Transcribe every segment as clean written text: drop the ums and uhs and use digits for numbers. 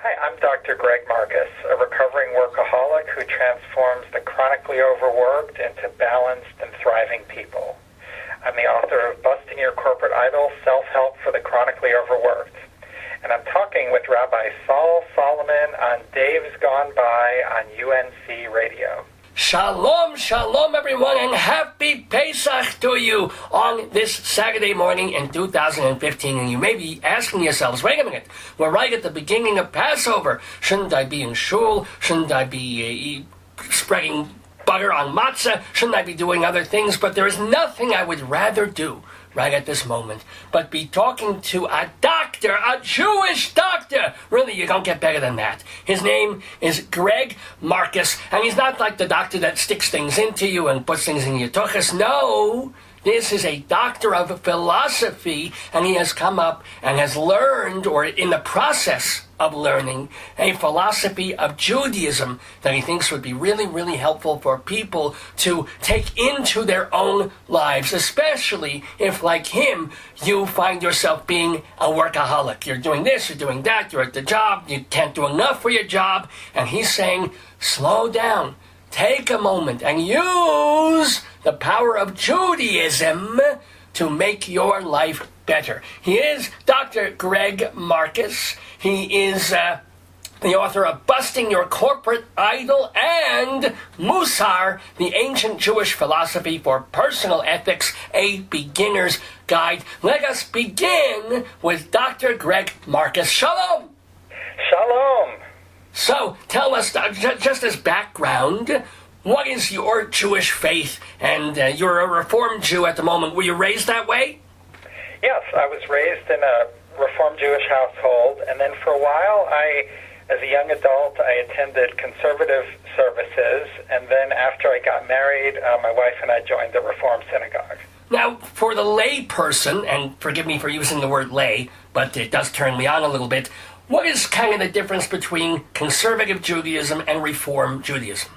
Hi, I'm Dr. Greg Marcus, a recovering workaholic who transforms the chronically overworked into balanced and thriving people. I'm the author of Busting Your Corporate Idol, Self-Help for the Chronically Overworked. And I'm talking with Rabbi Sol Solomon on Dave's Gone By on UNC Radio. Shalom, shalom everyone, and happy Pesach to you on this Saturday morning in 2015. And you may be asking yourselves, wait a minute, we're right at the beginning of Passover. Shouldn't I be in shul? Shouldn't I be spreading butter on matzah? Shouldn't I be doing other things? But there is nothing I would rather do right at this moment but be talking to a doctor, a Jewish doctor. Really, you don't get better than that. His name is Greg Marcus, and he's not like the doctor that sticks things into you and puts things in your tuchus. No, this is a doctor of philosophy, and he has come up and has learned, or in the process of learning, a philosophy of Judaism that he thinks would be really, really helpful for people to take into their own lives, especially if, like him, you find yourself being a workaholic. You're doing this, you're doing that, you're at the job, you can't do enough for your job, and he's saying, slow down, take a moment, and use the power of Judaism to make your life better. He is Dr. Greg Marcus. He is the author of Busting Your Corporate Idol and Mussar, the Ancient Jewish Philosophy for Personal Ethics, a Beginner's Guide. Let us begin with Dr. Greg Marcus. Shalom! Shalom! So, tell us, just as background, what is your Jewish faith? And you're a Reformed Jew at the moment. Were you raised that way? Yes, I was raised in a Reformed Jewish household, and then for a while, as a young adult, I attended conservative services, and then after I got married, my wife and I joined the Reformed synagogue. Now, for the lay person, and forgive me for using the word lay, but it does turn me on a little bit, what is kind of the difference between conservative Judaism and Reform Judaism?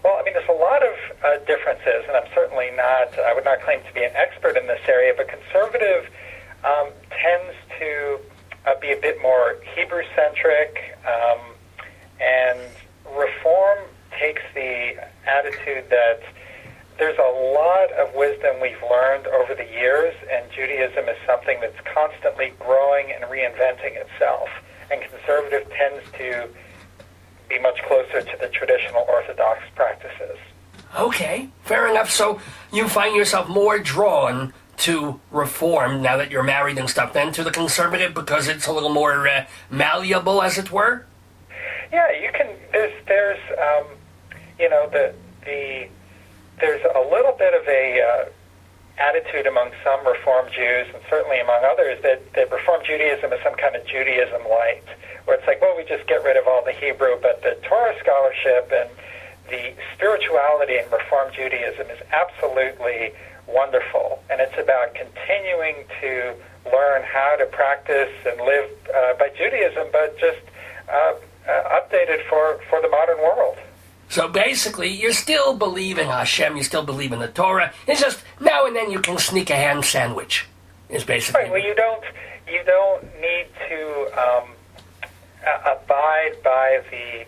Well, I mean, there's a lot of differences, and I'm certainly I would not claim to be an expert in this area, but conservative tends to be a bit more Hebrew-centric, and Reform takes the attitude that there's a lot of wisdom we've learned over the years, and Judaism is something that's constantly growing and reinventing itself, and conservative tends to be much closer to the traditional Orthodox practices. Okay, fair enough. So you find yourself more drawn to Reform now that you're married and stuff than to the conservative because it's a little more malleable, as it were? Yeah, you can. There's there's a little bit of a attitude among some Reform Jews, and certainly among others, that Reform Judaism is some kind of Judaism light, where it's like, well, we just get rid of all the Hebrew, but the Torah scholarship and the spirituality in Reform Judaism is absolutely wonderful, and it's about continuing to learn how to practice and live by Judaism, but just updated for the modern world. So basically, you still believe in Hashem, you still believe in the Torah. It's just now and then you can sneak a ham sandwich. Is basically right. Well, you don't need to abide by the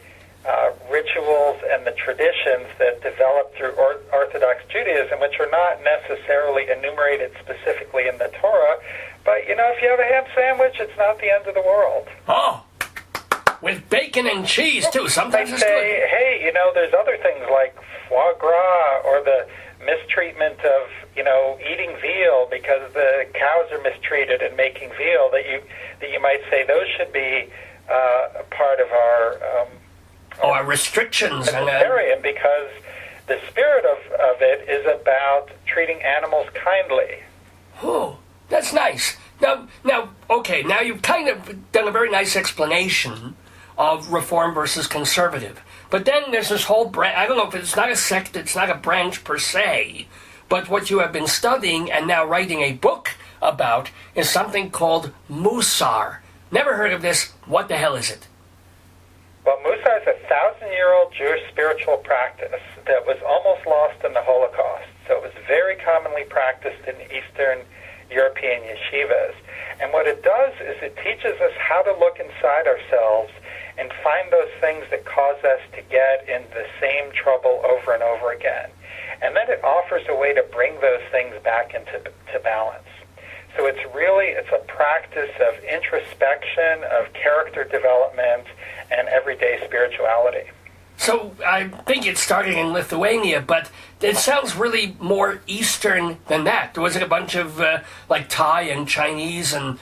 rituals and the traditions that develop through Orthodox Judaism, which are not necessarily enumerated specifically in the Torah. But if you have a ham sandwich, it's not the end of the world. Oh. With bacon and cheese, too. Sometimes they it's say, good. hey, there's other things like foie gras or the mistreatment of, eating veal because the cows are mistreated in making veal, that you might say those should be part of our restrictions. And because the spirit of it is about treating animals kindly. Oh, that's nice. Now, okay, now you've kind of done a very nice explanation of Reform versus conservative. But then there's this whole branch, I don't know if it's not a sect, it's not a branch per se, but what you have been studying and now writing a book about is something called Mussar. Never heard of this. What the hell is it? Well, Mussar is a 1,000-year-old Jewish spiritual practice that was almost lost in the Holocaust. So it was very commonly practiced in Eastern European yeshivas. And what it does is it teaches us how to look inside inside ourselves and find those things that cause us to get in the same trouble over and over again. And then it offers a way to bring those things back into balance. So it's a practice of introspection, of character development, and everyday spirituality. So I think it started in Lithuania, but it sounds really more Eastern than that. Was it a bunch of like Thai and Chinese and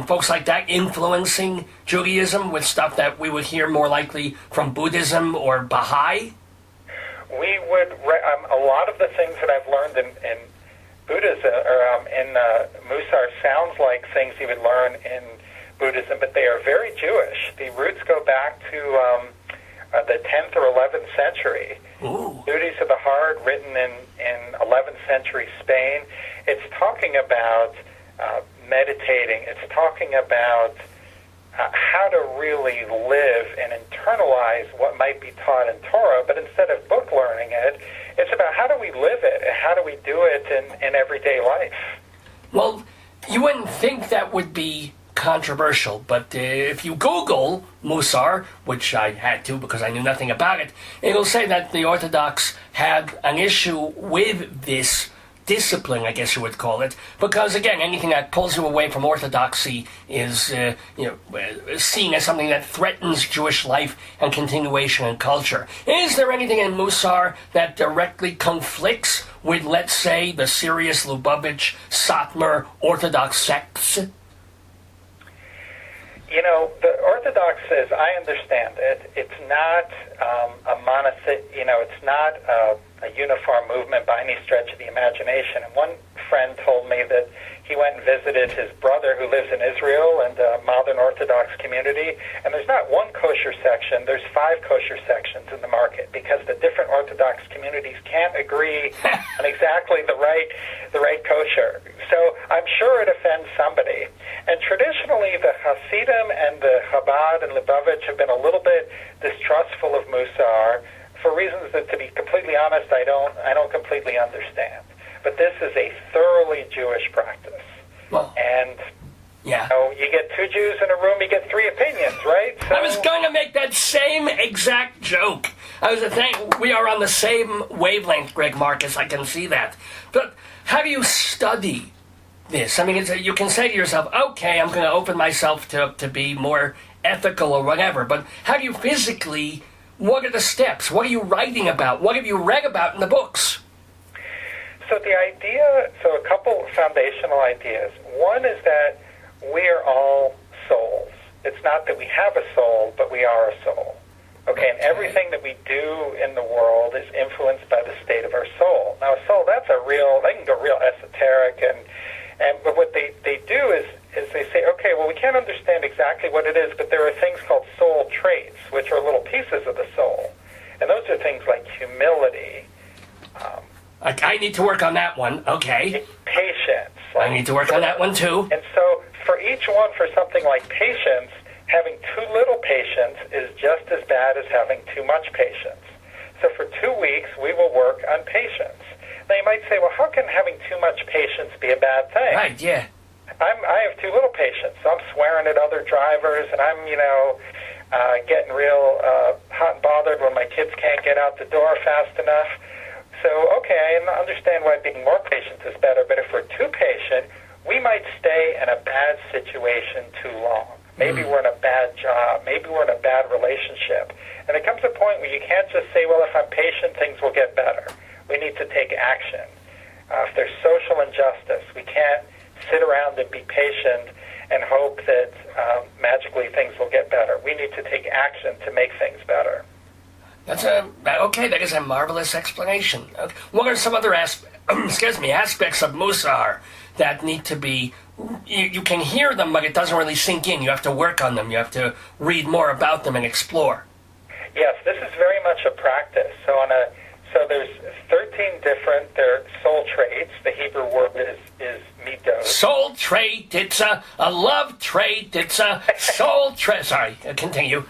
folks like that influencing Judaism with stuff that we would hear more likely from Buddhism or Baha'i? We would, a lot of the things that I've learned in Buddhism, or in Mussar, sounds like things you would learn in Buddhism, but they are very Jewish. The roots go back to the 10th or 11th century. Ooh. Duties of the Heart, written in 11th century Spain. It's talking about meditating. It's talking about how to really live and internalize what might be taught in Torah, but instead of book learning it, it's about how do we live it and how do we do it in everyday life. Well, you wouldn't think that would be controversial, but if you Google Mussar, which I had to because I knew nothing about it, it'll say that the Orthodox had an issue with this discipline, I guess you would call it, because again, anything that pulls you away from Orthodoxy is seen as something that threatens Jewish life and continuation and culture. Is there anything in Mussar that directly conflicts with, let's say, the Sirius, Lubavitch, Satmar Orthodox sects? You know, the Orthodox, as I understand it, it's not a monolith. It's not a uniform movement by any stretch of the imagination. And one friend told me that he went and visited his brother who lives in Israel and a modern Orthodox community, and there's not one kosher section, there's 5 kosher sections in the market because the different Orthodox communities can't agree on exactly the right kosher. So I'm sure it offends somebody. And traditionally, the Hasidim and the Chabad and Lubavitch have been a little bit distrustful of Mussar for reasons that, to be completely honest, I don't completely understand. But this is a thoroughly Jewish practice. Well, and yeah. You get 2 Jews in a room, you get 3 opinions, right? So, I was going to make that same exact joke. I was saying we are on the same wavelength, Greg Marcus. I can see that. But how do you study this? I mean, you can say to yourself, okay, I'm going to open myself to be more ethical or whatever, but how do you physically, what are the steps? What are you writing about? What have you read about in the books? So a couple foundational ideas. One is that we are all souls. It's not that we have a soul, but we are a soul. Okay, and everything that we do in the world is influenced by the state of our soul. Now, a soul, they can go real esoteric, but what they do is they say, okay, well, we can't understand exactly what it is, but there are things called soul traits, which are little pieces of the soul. And those are things like humility. I need to work on that one. Okay. Patience. I need to work on that one, too. And so for each one, for something like patience, having too little patience is just as bad as having too much patience. So for 2 weeks, we will work on patience. Now, you might say, well, how can having too much patience be a bad thing? Right, yeah. I have too little patience. So I'm swearing at other drivers, and I'm, getting real hot and bothered when my kids can't get out the door fast enough. So, okay, I understand why being more patient is better, but if we're too patient, we might stay in a bad situation too long. Maybe we're in a bad job. Maybe we're in a bad relationship. And there comes a point where you can't just say, well, if I'm patient, things will get better. We need to take action. If there's social injustice, we can't sit around and be patient and hope that magically things will get better. We need to take action to make things better. That is a marvelous explanation. What are some other aspects of Mussar that need to be, you can hear them, but it doesn't really sink in. You have to work on them. You have to read more about them and explore. Yes, this is very much a practice. So there's 13 different soul traits. The Hebrew word is midos. Soul trait, it's a love trait, it's a soul trait. Sorry, continue.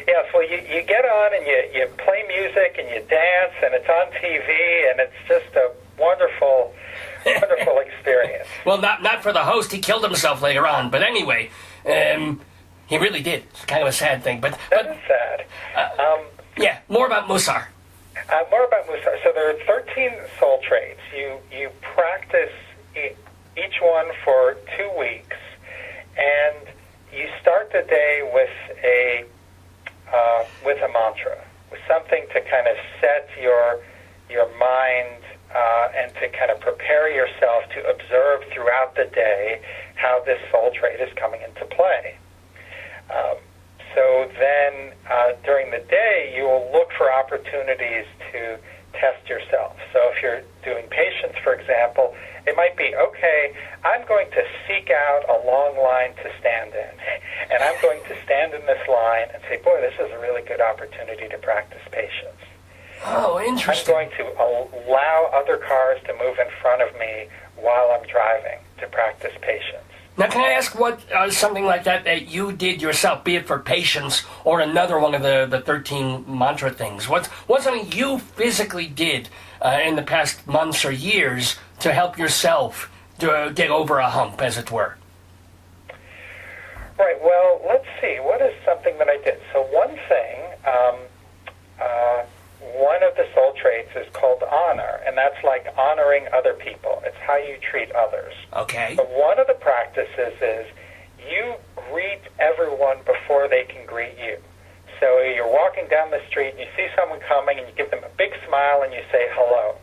Yes, well, you get on and you play music and you dance and it's on TV and it's just a wonderful, wonderful experience. Well, not for the host. He killed himself later on. But anyway, He really did. It's kind of a sad thing, but That is sad. yeah, more about Mussar. More about Mussar. So there are 13 soul traits. You practice each one for 2 weeks, and you start the day with a mantra, with something to kind of set your mind and to kind of prepare yourself to observe throughout the day how this soul trait is coming into play. So then during the day, you will look for opportunities to test yourself. So if you're doing patience, for example, it might be, okay, I'm going to seek out a long line to stand in. And I'm going to stand in this line and say, boy, this is a really good opportunity to practice patience. Oh, interesting. I'm going to allow other cars to move in front of me while I'm driving to practice patience. Now, can I ask what something like that you did yourself, be it for patience or another one of the 13 mantra things? What's something you physically did in the past months or years to help yourself to get over a hump, as it were? Right, well, let's see. What is something that I did? So one thing, one of the soul traits is called honor, and that's like honoring other people. It's how you treat others. Okay. So one of the practices is you greet everyone before they can greet you. So you're walking down the street and you see someone coming and you give them a big smile and you say hello.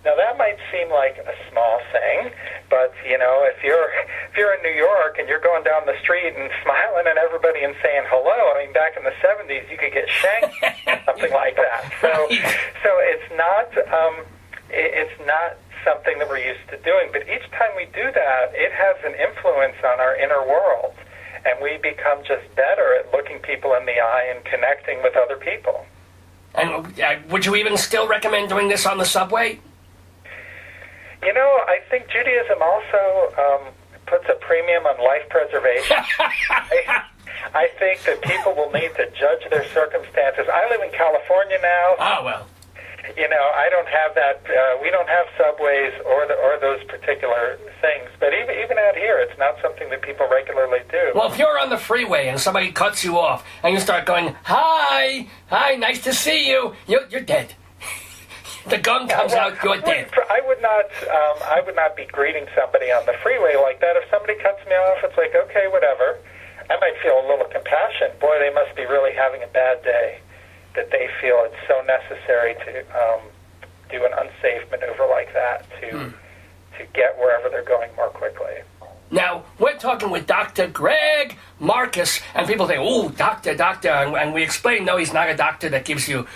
Now that might seem like a small thing, but you know, if you're in New York and you're going down the street and smiling at everybody and saying hello, I mean, back in the 70s you could get shanked, something like that. So it's not something that we're used to doing, but each time we do that, it has an influence on our inner world, and we become just better at looking people in the eye and connecting with other people. And would you even still recommend doing this on the subway? You know, I think Judaism also puts a premium on life preservation. I think that people will need to judge their circumstances. I live in California now. Oh, well. You know, I don't have that. We don't have subways or those particular things. But even out here, it's not something that people regularly do. Well, if you're on the freeway and somebody cuts you off and you start going, hi, nice to see you, you're dead. The gun comes out, you're dead. I would not be greeting somebody on the freeway like that. If somebody cuts me off, it's like, okay, whatever. I might feel a little compassion. Boy, they must be really having a bad day, that they feel it's so necessary to do an unsafe maneuver like that to get wherever they're going more quickly. Now, we're talking with Dr. Greg Marcus, and people say, "Oh, doctor," and we explain, no, he's not a doctor that gives you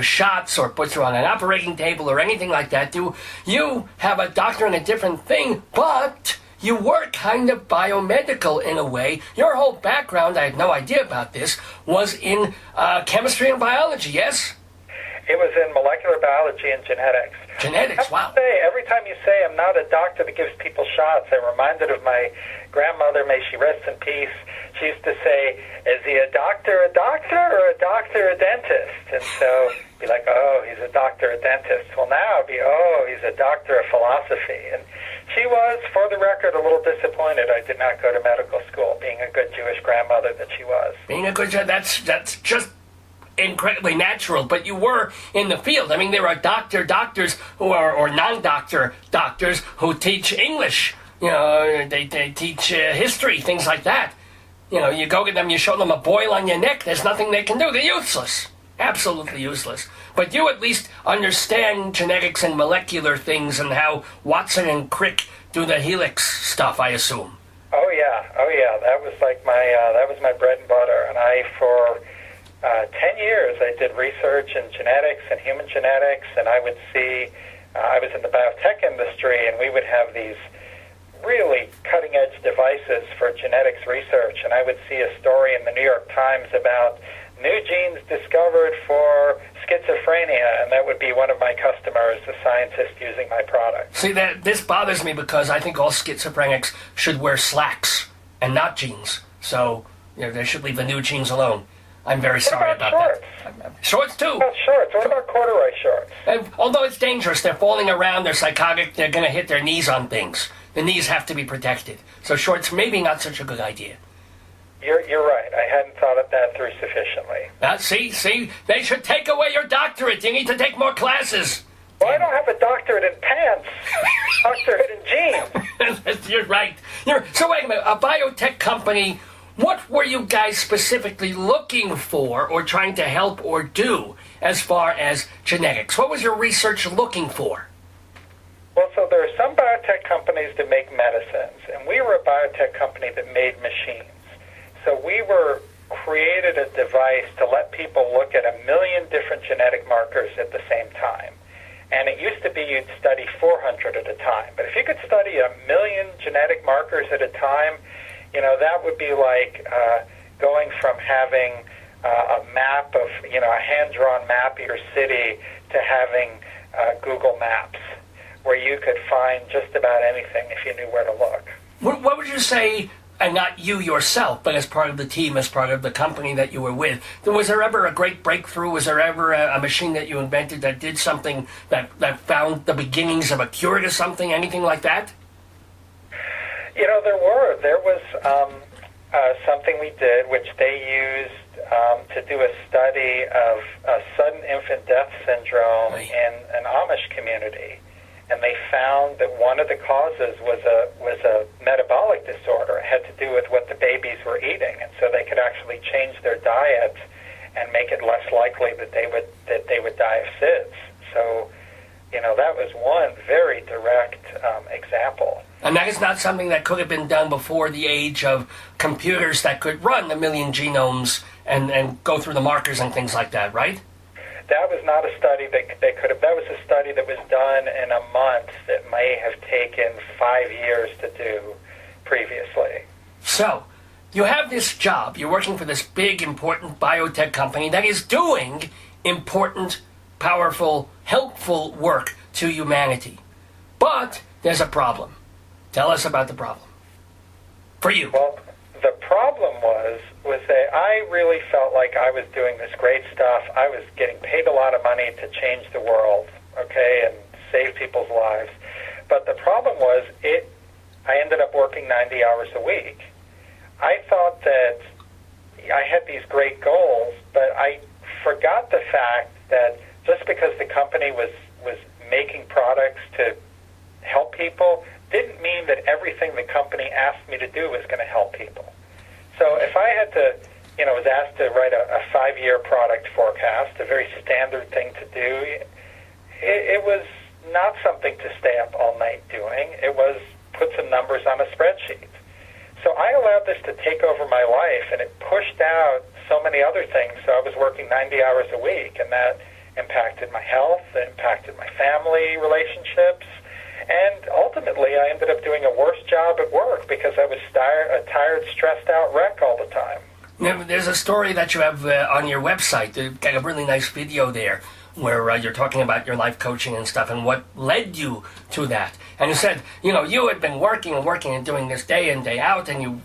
shots or puts you on an operating table or anything like that. You have a doctor in a different thing, but you were kind of biomedical in a way. Your whole background, I had no idea about this, was in chemistry and biology, yes? It was in molecular biology and genetics. Genetics, wow. Every time you say I'm not a doctor that gives people shots, I'm reminded of my grandmother, may she rest in peace. She used to say, is he a doctor or a dentist? And so be like, oh, he's a doctor, a dentist. Well, now it'd be, oh, he's a doctor of philosophy. And she was, for the record, a little disappointed I did not go to medical school, being a good Jewish grandmother that she was. Being a good, that's just incredibly natural, but you were in the field. I mean, there are doctors who are, or non-doctor doctors who teach English. You know, they teach history, things like that. You know, you go get them, you show them a boil on your neck, there's nothing they can do. They're useless. Absolutely useless. But you at least understand genetics and molecular things and how Watson and Crick do the helix stuff, I assume. Oh yeah. That was like my bread and butter. And for 10 years, I did research in genetics and human genetics, and I would see, I was in the biotech industry, and we would have these really cutting-edge devices for genetics research, and I would see a story in the New York Times about new genes discovered for schizophrenia, and that would be one of my customers, a scientist using my product. See, this bothers me because I think all schizophrenics should wear slacks and not jeans. So, you know, they should leave the new jeans alone. I'm very sorry about shorts? That. Shorts, too. What about shorts? What about corduroy shorts? And although it's dangerous, they're falling around, they're psychotic, they're going to hit their knees on things. The knees have to be protected. So shorts, maybe not such a good idea. You're right. I hadn't thought of that through sufficiently. See, they should take away your doctorate. You need to take more classes. Well, I don't have a doctorate in pants. Doctorate in jeans. You're right. So wait a minute, a biotech company, what were you guys specifically looking for or trying to help or do as far as genetics? What was your research looking for? Well, so there are some biotech companies that make medicines, and we were a biotech company that made machines. So we created a device to let people look at 1 million different genetic markers at the same time. And it used to be you'd study 400 at a time. But if you could study 1 million genetic markers at a time, that would be like going from having a map of, a hand-drawn map of your city to having Google Maps, where you could find just about anything if you knew where to look. What would you say, and not you yourself, but as part of the team, as part of the company that you were with, was there ever a great breakthrough? Was there ever a machine that you invented that did something that found the beginnings of a cure to something, anything like that? There was something we did, which they used to do a study of sudden infant death syndrome in an Amish community. And they found that one of the causes was a metabolic disorder. It had to do with what the babies were eating, and so they could actually change their diet and make it less likely that they would die of SIDS. So, that was one very direct example. And that is not something that could have been done before the age of computers that could run 1 million genomes and go through the markers and things like that, right? That was not a study that they could have. That was a study that was done in a month that may have taken 5 years to do previously. So, you have this job. You're working for this big, important biotech company that is doing important, powerful, helpful work to humanity. But there's a problem. Tell us about the problem. For you. Well, the problem was that I really felt like I was doing this great stuff. I was getting paid a lot of money to change the world, and save people's lives. But the problem was I ended up working 90 hours a week. I thought that I had these great goals, but I forgot the fact that just because the company was making products to help people didn't mean that everything the company asked me to do was going to help people. So if I had to, was asked to write a 5-year product forecast, a very standard thing to do, it was not something to stay up all night doing. It was put some numbers on a spreadsheet. So I allowed this to take over my life, and it pushed out so many other things. So I was working 90 hours a week, and that impacted my health, it impacted my family relationships, and ultimately I ended up doing a worse job at work because I was a tired, stressed out wreck all the time. Now, there's a story that you have on your website. You've got a really nice video there where you're talking about your life coaching and stuff and what led you to that. And you said, you had been working and doing this day in, day out, and you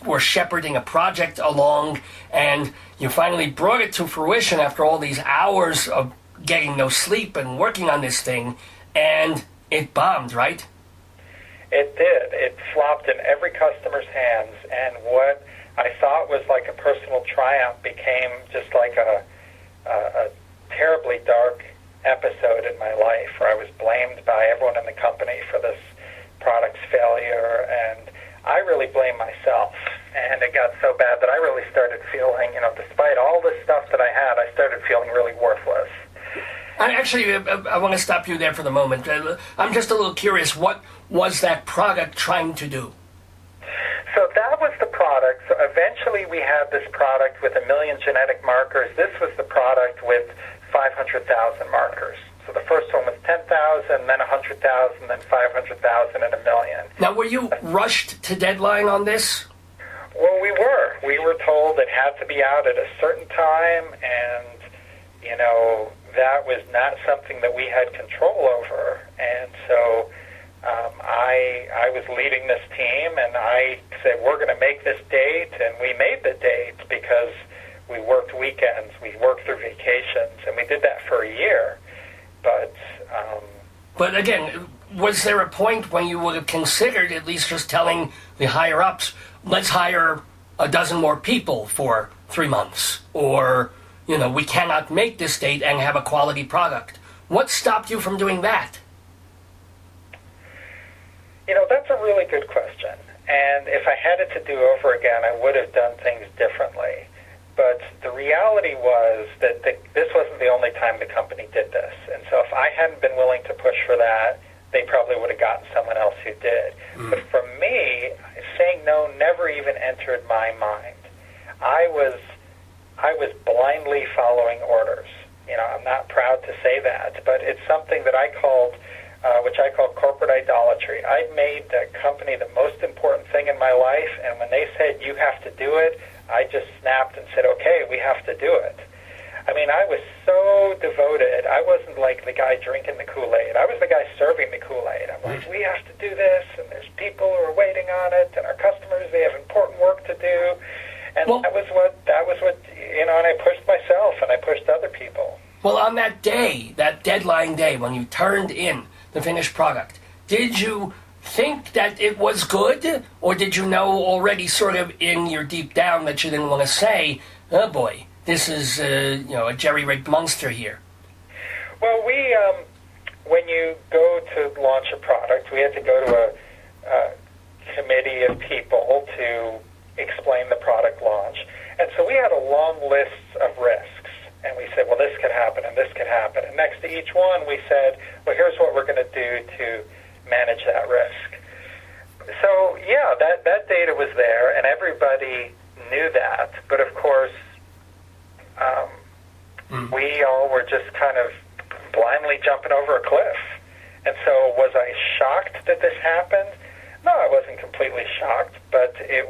were shepherding a project along, and you finally brought it to fruition after all these hours of getting no sleep and working on this thing, and it bombed, right? It did. It flopped in every customer's hands, and what I thought was like a personal triumph became just like a terribly dark episode in my life where I was blamed by everyone in the company for this product's failure, and I really blamed myself. And it got so bad that I really started feeling, despite all the stuff that I had, I started feeling really worthless. I want to stop you there for the moment. I'm just a little curious. What was that product trying to do? So that was the product. So eventually we had this product with 1 million genetic markers. This was the product with 500,000 markers. So the first one was 10,000, then 100,000, then 500,000, and 1 million. Now, were you rushed to deadline on this? Well, we were. We were told it had to be out at a certain time, and, that was not something that we had control over. And so I was leading this team, and I said, we're going to make this date, and we made the date because we worked weekends, we worked through vacations, and we did that for a year. But again, was there a point when you would have considered at least just telling the higher-ups, let's hire a dozen more people for 3 months, or, we cannot make this date and have a quality product. What stopped you from doing that? That's a really good question. And if I had it to do over again, I would have done things differently. But the reality was that this wasn't the only time the company did this. And so if I hadn't been willing to push for that, they probably would have gotten someone else who did. But for me, saying no never even entered my mind. I was blindly following orders. I'm not proud to say that, but it's something that I called, which I call corporate idolatry. I made the company the most important thing in my life, and when they said, you have to do it, I just snapped and said, okay, we have to do it. I was so devoted. I wasn't like the guy drinking the Kool-Aid. I was the guy serving the Kool-Aid. I'm like, we have to do this, and there's people who are waiting on it, and our customers, they have important work to do. And that was what, and I pushed myself, and I pushed other people. Well, on that day, that deadline day, when you turned in the finished product, did you think that it was good, or did you know already sort of in your deep down that you didn't want to say, oh boy, this is, a jerry-rigged monster here? Well, when you go to launch a product, we had to go to a committee of people to explain the product launch. And so we had a long list of risks. And we said, well, this could happen, and this could happen. And next to each one, we said, well, here's what we're going to do to manage that risk. So, yeah, that data was there, and everybody knew that. But, of course, we all were just kind of blindly jumping over a cliff. And so was I shocked that this happened? No, I wasn't completely shocked, but I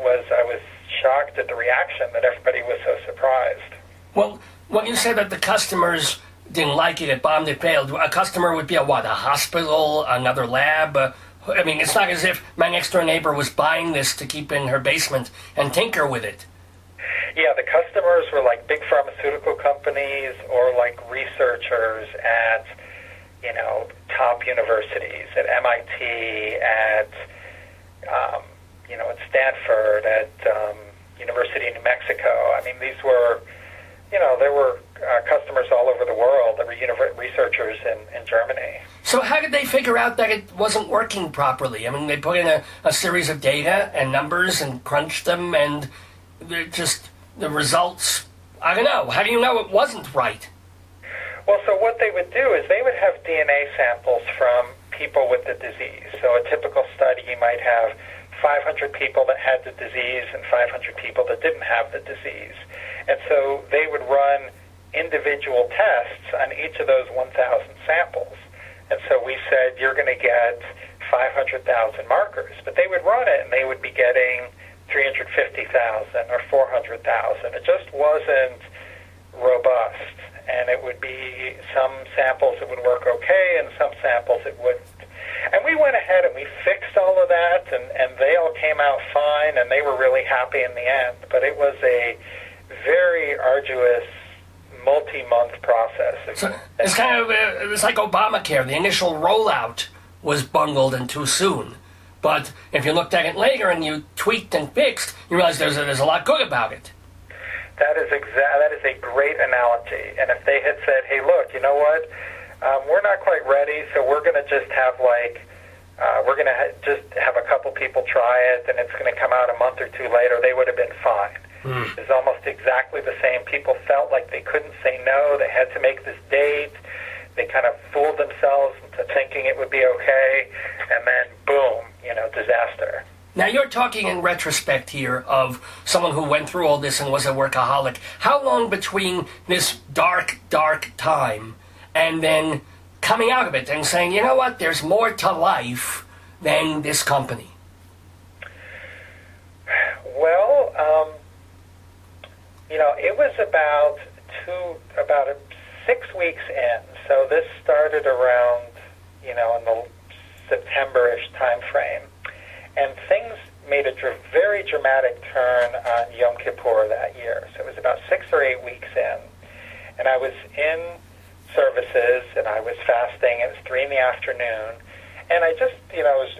was shocked at the reaction that everybody was so surprised. Well, when you said that the customers didn't like it, it bombed, it failed, a customer would be a hospital, another lab? It's not as if my next-door neighbor was buying this to keep in her basement and tinker with it. Yeah, the customers were like big pharmaceutical companies or like researchers at, top universities, at MIT, at Stanford, at University of New Mexico. These were, there were customers all over the world. There were researchers in Germany. So how did they figure out that it wasn't working properly? They put in a series of data and numbers and crunched them, and the results, I don't know. How do you know it wasn't right? Well, so what they would do is they would have DNA samples from people with the disease. So a typical study, you might have 500 people that had the disease and 500 people that didn't have the disease. And so they would run individual tests on each of those 1,000 samples. And so we said, you're going to get 500,000 markers. But they would run it, and they would be getting 350,000 or 400,000. It just wasn't robust. And it would be some samples that would work okay, and some samples it wouldn't. And we went ahead and we fixed all of that, and they all came out fine, and they were really happy in the end. But it was a very arduous, multi-month process. So it's it's like Obamacare. The initial rollout was bungled and too soon. But if you looked at it later and you tweaked and fixed, you realize there's a lot good about it. That is a great analogy. And if they had said, hey, look, you know what? We're not quite ready, so we're going to just have just have a couple people try it, and it's going to come out a month or two later, they would have been fine. It's almost exactly the same. People felt like they couldn't say no. They had to make this date. They kind of fooled themselves into thinking it would be okay, and then boom, disaster. Now, you're talking in retrospect here of someone who went through all this and was a workaholic. How long between this dark, dark time and then coming out of it and saying, you know what, there's more to life than this company? Well, it was about 6 weeks in. So this started around, in the September-ish time frame. And things made a very dramatic turn on Yom Kippur that year. So it was about 6 or 8 weeks in. And I was in services, and I was fasting. It was 3 in the afternoon. And I just, was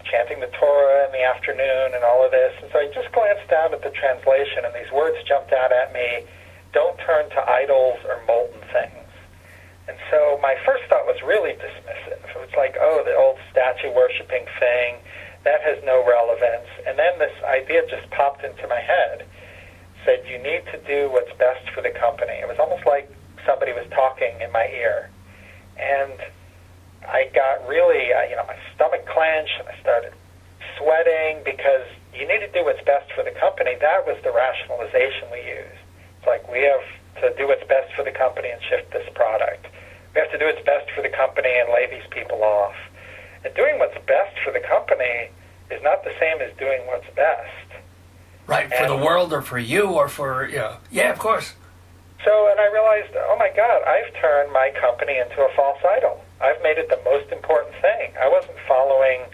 chanting the Torah in the afternoon and all of this. And so I just glanced down at the translation, and these words jumped out at me: don't turn to idols or molten things. And so my first thought was really dismissive. It was like, oh, the old statue-worshipping thing, that has no relevance. And then this idea just popped into my head. Said, you need to do what's best for the company. It was almost like somebody was talking in my ear. And I got really, my stomach clenched, and I started sweating because you need to do what's best for the company. That was the rationalization we used. It's like, we have to do what's best for the company and shift this product. We have to do what's best for the company and lay these people off. And doing what's best for the company is not the same as doing what's best. Right, for the world or for you or for, yeah, of course. So, and I realized, oh my God, I've turned my company into a false idol. I've made it the most important thing. I wasn't following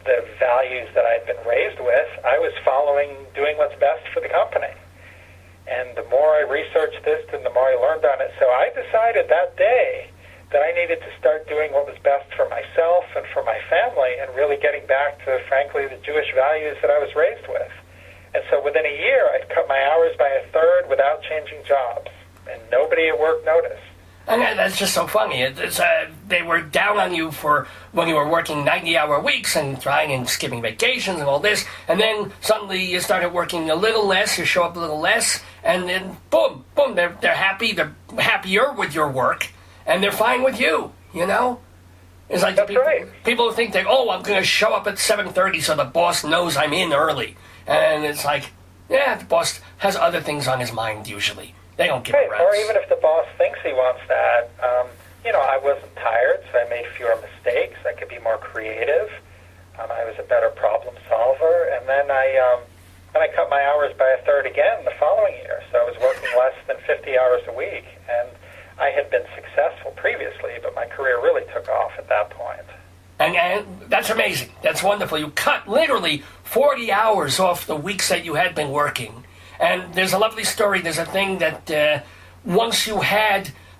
the values that I'd been raised with. I was following doing what's best for the company. And the more I researched this, and the more I learned on it. So I decided that day that I needed to start doing what was best for myself and for my family, and really getting back to, frankly, the Jewish values that I was raised with. And so within a year, I'd cut my hours by a third without changing jobs. And nobody at work noticed. And that's just so funny. They were down on you for when you were working 90-hour weeks and trying and skipping vacations and all this. And then suddenly you started working a little less, you show up a little less, and then boom, they're happy. They're happier with your work, and they're fine with you, It's like That's right. People think that, I'm going to show up at 7:30 so the boss knows I'm in early. And it's like, yeah, the boss has other things on his mind usually. They don't give a rat's. Or even if the boss thinks he wants that, I wasn't tired, so I made fewer mistakes. I could be more creative. I was a better problem solver. And then I cut my hours by a third again the following year. So I was working less than 50 hours a week. And I had been successful previously, but my career really took off at that point. And that's amazing. That's wonderful. You cut literally 40 hours off the weeks that you had been working. And there's a lovely story. There's a thing that once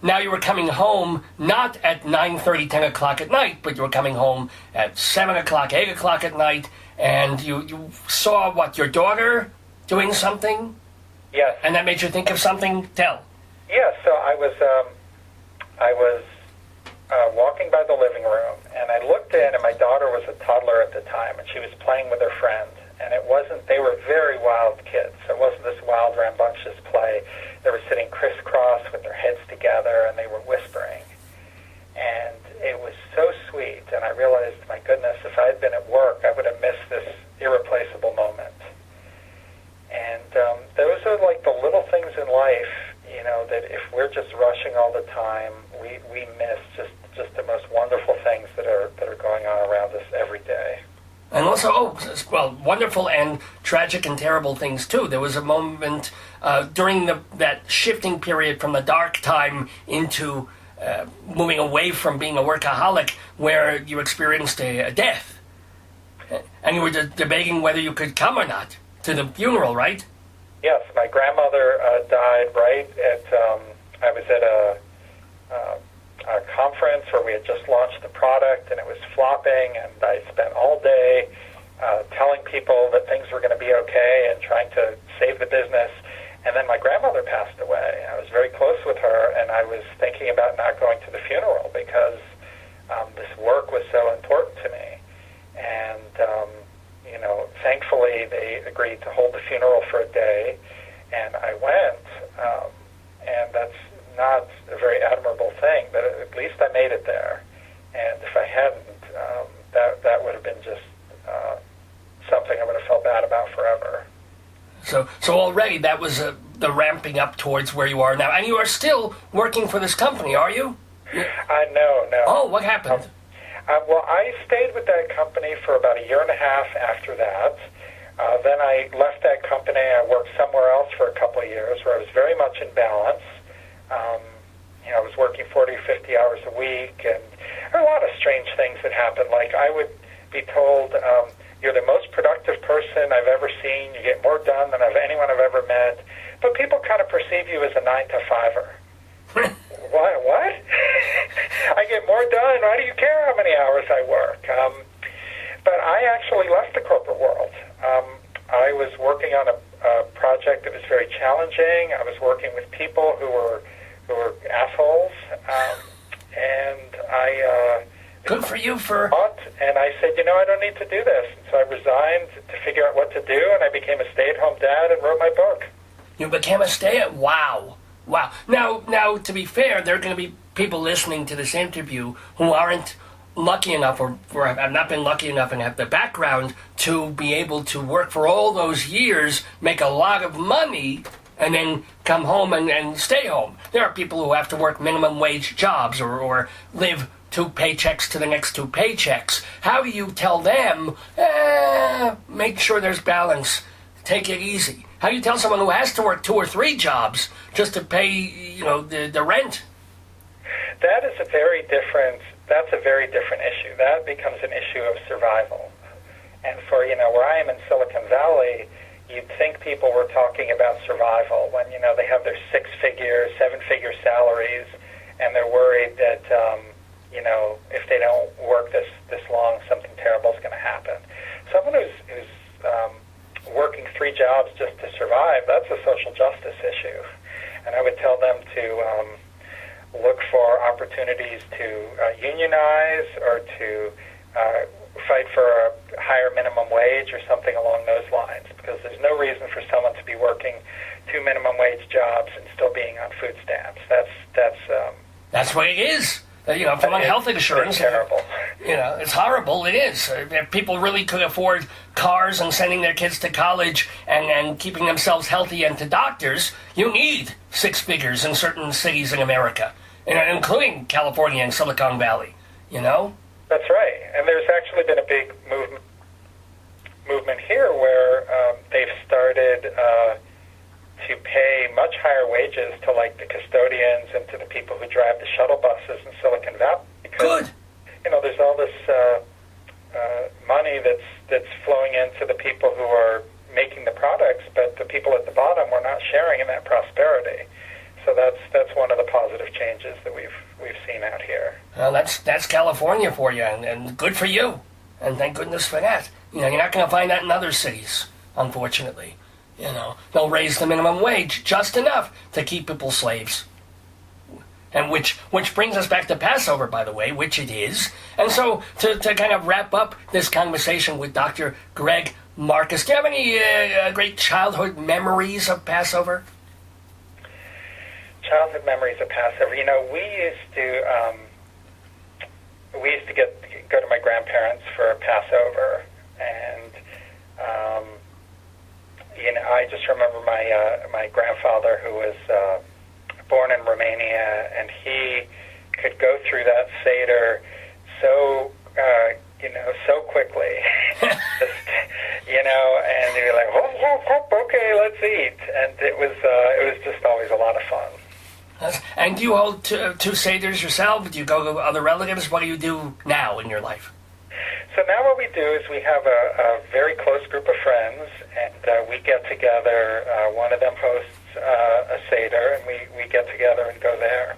now you were coming home not at 9:30, 10 o'clock at night, but you were coming home at 7 o'clock, 8 o'clock at night, and you saw, your daughter doing something? Yes. And that made you think of something? Tell. Yes, so I was walking by the living room, and I looked in, and my daughter was a toddler at the time, and she was playing with her friend. And they were very wild kids. It wasn't this wild, rambunctious play. They were sitting crisscross with their heads together, and they were whispering. And it was so sweet, and I realized, my goodness, if I had been at work, I would have missed this irreplaceable moment. And those are like the little things in life, that if we're just rushing all the time, we miss just the most wonderful things that are going on around us every day. And also, wonderful and tragic and terrible things, too. There was a moment during that shifting period from the dark time into moving away from being a workaholic where you experienced a death. And you were debating whether you could come or not to the funeral, right? Yes, my grandmother died right at, I was at a conference where we had just launched the product, and it was flopping, and I spent all day telling people that things were going to be okay and trying to save the business. And then my grandmother passed away. I was very close with her, and I was thinking about not going to the funeral because this work was so important to me. And, thankfully they agreed to hold the funeral for a day, and I went, and that's not a very admirable thing, but at least I made it there. And if I hadn't, that would have been just something I would have felt bad about forever. So already that was the ramping up towards where you are now. And you are still working for this company, are you? No. Oh, what happened? Well, I stayed with that company for about a year and a half after that. Then I left that company. I worked somewhere else for a couple of years where I was very much in balance. I was working 40 or 50 hours a week, and there were a lot of strange things that happened. Like I would be told, you're the most productive person I've ever seen. You get more done than anyone I've ever met. But people kind of perceive you as a 9-to-5er. What? I get more done. Why do you care how many hours I work? But I actually left the corporate world. I was working on a project that was very challenging. I was working with people who were assholes, and I good for you for. And I said, I don't need to do this. And so I resigned to figure out what to do, and I became a stay-at-home dad and wrote my book. You became a stay-at-home. Wow. Now, to be fair, there are going to be people listening to this interview who aren't lucky enough or have not been lucky enough and have the background to be able to work for all those years, make a lot of money, and then come home and stay home. There are people who have to work minimum wage jobs or live 2 paychecks to the next 2 paychecks. How do you tell them, make sure there's balance, take it easy? How do you tell someone who has to work 2 or 3 jobs just to pay, the rent? That's a very different issue. That becomes an issue of survival. And for, where I am in Silicon Valley, you'd think people were talking about survival when, they have their 6-figure, 7-figure salaries, and they're worried that, if they don't work this long, something terrible is going to happen. Someone who's working 3 jobs just to survive, that's a social justice issue. And I would tell them to look for opportunities to unionize or to fight for a higher minimum wage or something along those lines, because there's no reason for someone to be working 2 minimum wage jobs and still being on food stamps. That's what it is. From a health insurance, it's terrible. It's horrible. It is. If people really could afford cars and sending their kids to college and keeping themselves healthy and to doctors, you need 6 figures in certain cities in America, including California and Silicon Valley. That's right. And there's actually been a big movement here where they've started to pay much higher wages to the custodians and to the people who drive the shuttle buses in Silicon Valley. Because, good. There's all this money that's flowing into the people who are making the products, but the people at the bottom were not sharing in that prosperity. So that's one of the positive changes that we've seen out here. Well, that's California for you, and good for you, and thank goodness for that. You're not going to find that in other cities, unfortunately. They'll raise the minimum wage just enough to keep people slaves. And which brings us back to Passover, by the way, which it is. And so to kind of wrap up this conversation with Dr. Greg Marcus, do you have any great childhood memories of Passover? Childhood memories of Passover. We used to go to my grandparents for Passover, and I just remember my grandfather, who was born in Romania, and he could go through that Seder so quickly, and you're like, okay, let's eat, and it was just always a lot of fun. And do you hold 2 Seders yourself? Do you go to other relatives? What do you do now in your life? So now what we do is we have a very close group of friends, and we get together. One of them hosts a Seder, and we get together and go there.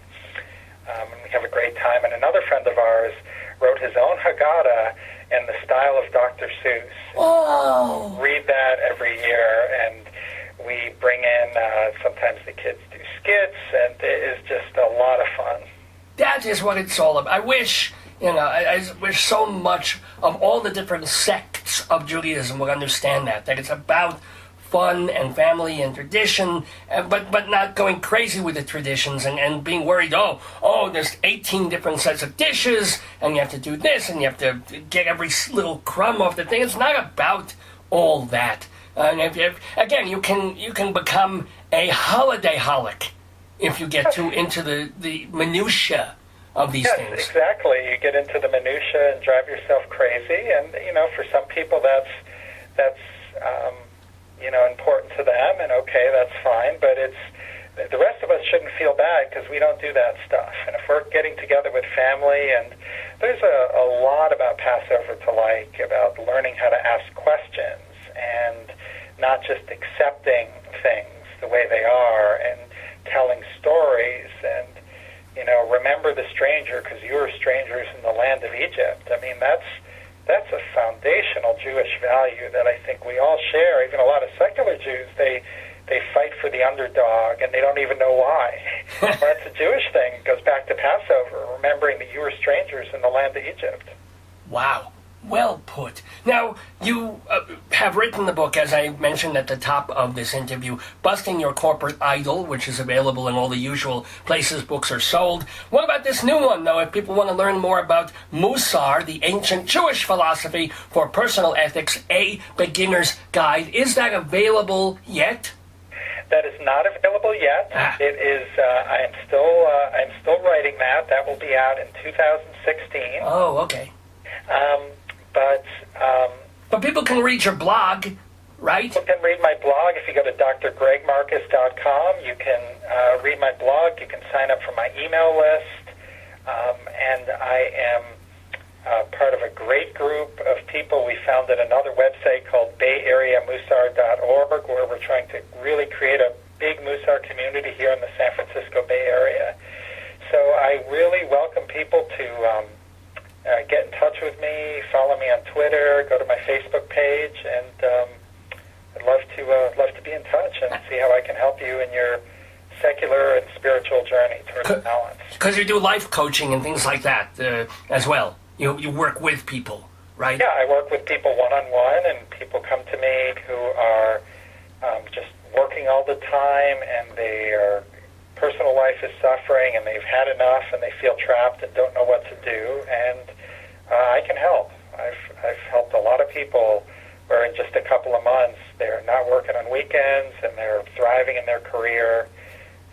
And we have a great time. And another friend of ours wrote his own Haggadah in the style of Dr. Seuss. Oh! Read that every year, and we bring in, sometimes the kids do skits, and it is just a lot of fun. That is what it's all about. I wish... I wish so much of all the different sects of Judaism would understand that it's about fun and family and tradition, but not going crazy with the traditions and being worried, there's 18 different sets of dishes, and you have to do this, and you have to get every little crumb off the thing. It's not about all that. And again, you can become a holiday-holic if you get too into the minutiae of these things. Exactly. You get into the minutia and drive yourself crazy, and for some people that's important to them, and okay, that's fine. But the rest of us shouldn't feel bad because we don't do that stuff. And if we're getting together with family, and there's a lot about Passover to like, about learning how to ask questions and not just accepting things the way they are, and telling stories, and remember the stranger because you were strangers in the land of Egypt. I mean, that's That's a foundational Jewish value that I think we all share. Even a lot of secular Jews, they fight for the underdog, and they don't even know why. That's a Jewish thing. It goes back to Passover, remembering that you were strangers in the land of Egypt. Wow. Well put. Now, you have written the book, as I mentioned at the top of this interview, Busting Your Corporate Idol, which is available in all the usual places books are sold. What about this new one, though, if people want to learn more about Mussar, the ancient Jewish philosophy for personal ethics, a beginner's guide? Is that available yet? That is not available yet. It is. I am still writing that. That will be out in 2016. Oh, okay. But people can read your blog, right? People can read my blog. If you go to drgregmarcus.com, you can read my blog. You can sign up for my email list. And I am part of a great group of people. We founded another website called BayAreaMussar.org, where we're trying to really create a big Mussar community here in the San Francisco Bay Area. So I really welcome people to get in touch with me, follow me on Twitter, go to my Facebook page, and I'd love to be in touch and see how I can help you in your secular and spiritual journey towards balance. Because you do life coaching and things like that as well. You work with people, right? Yeah, I work with people one-on-one, and people come to me who are just working all the time, and their personal life is suffering, and they've had enough, and they feel trapped and don't know what to do, and I can help. I've helped a lot of people where in just a couple of months they're not working on weekends, and they're thriving in their career,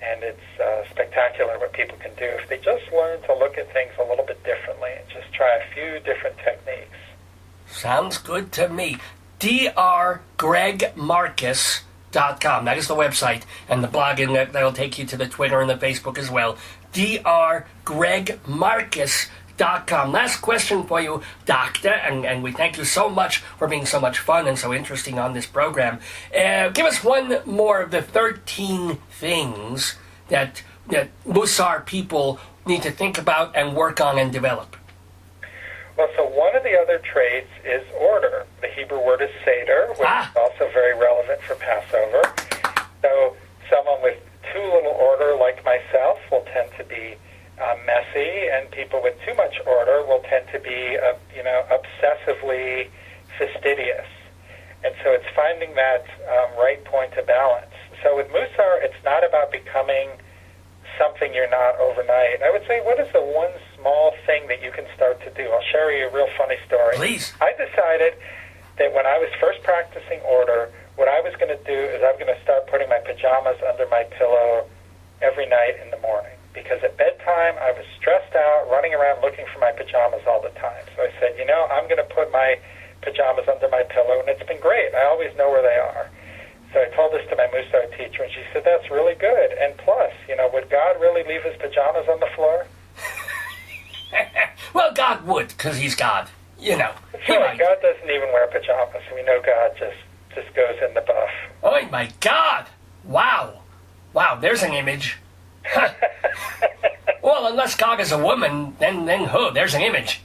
and it's spectacular what people can do if they just learn to look at things a little bit differently and just try a few different techniques. Sounds good to me. drgregmarcus.com. That is the website, and the blog, and that'll take you to the Twitter and the Facebook as well. drgregmarcus.com. Last question for you, Doctor, and we thank you so much for being so much fun and so interesting on this program. Give us one more of the 13 things that Mussar people need to think about and work on and develop. Well, so one of the other traits is order. The Hebrew word is seder, which is also very relevant for Passover. So someone with too little order, like myself, will tend to be messy, and people with too much order will tend to be, obsessively fastidious. And so it's finding that right point of balance. So with Mussar, it's not about becoming something you're not overnight. I would say, what is the one small thing that you can start to do? I'll share you a real funny story. Please. I decided that when I was first practicing order, what I was going to do is I'm going to start putting my pajamas under my pillow every night in the morning. Because at bedtime, I was stressed out, running around looking for my pajamas all the time. So I said, I'm going to put my pajamas under my pillow, and it's been great. I always know where they are. So I told this to my Mussar teacher, and she said, that's really good. And plus, would God really leave his pajamas on the floor? Well, God would, because he's God. Sure, God doesn't even wear pajamas. We know God just goes in the buff. Oh, my God. Wow, there's an image. Well, unless God is a woman, then there's an image.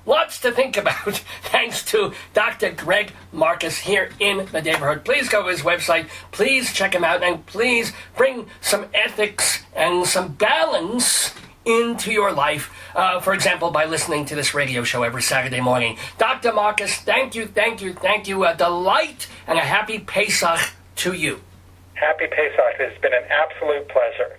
Lots to think about. Thanks to Dr. Greg Marcus here in the neighborhood. Please go to his website. Please check him out, and please bring some ethics and some balance into your life. For example, by listening to this radio show every Saturday morning. Dr. Marcus, thank you. A delight and a happy Pesach to you. Happy Pesach. It's been an absolute pleasure.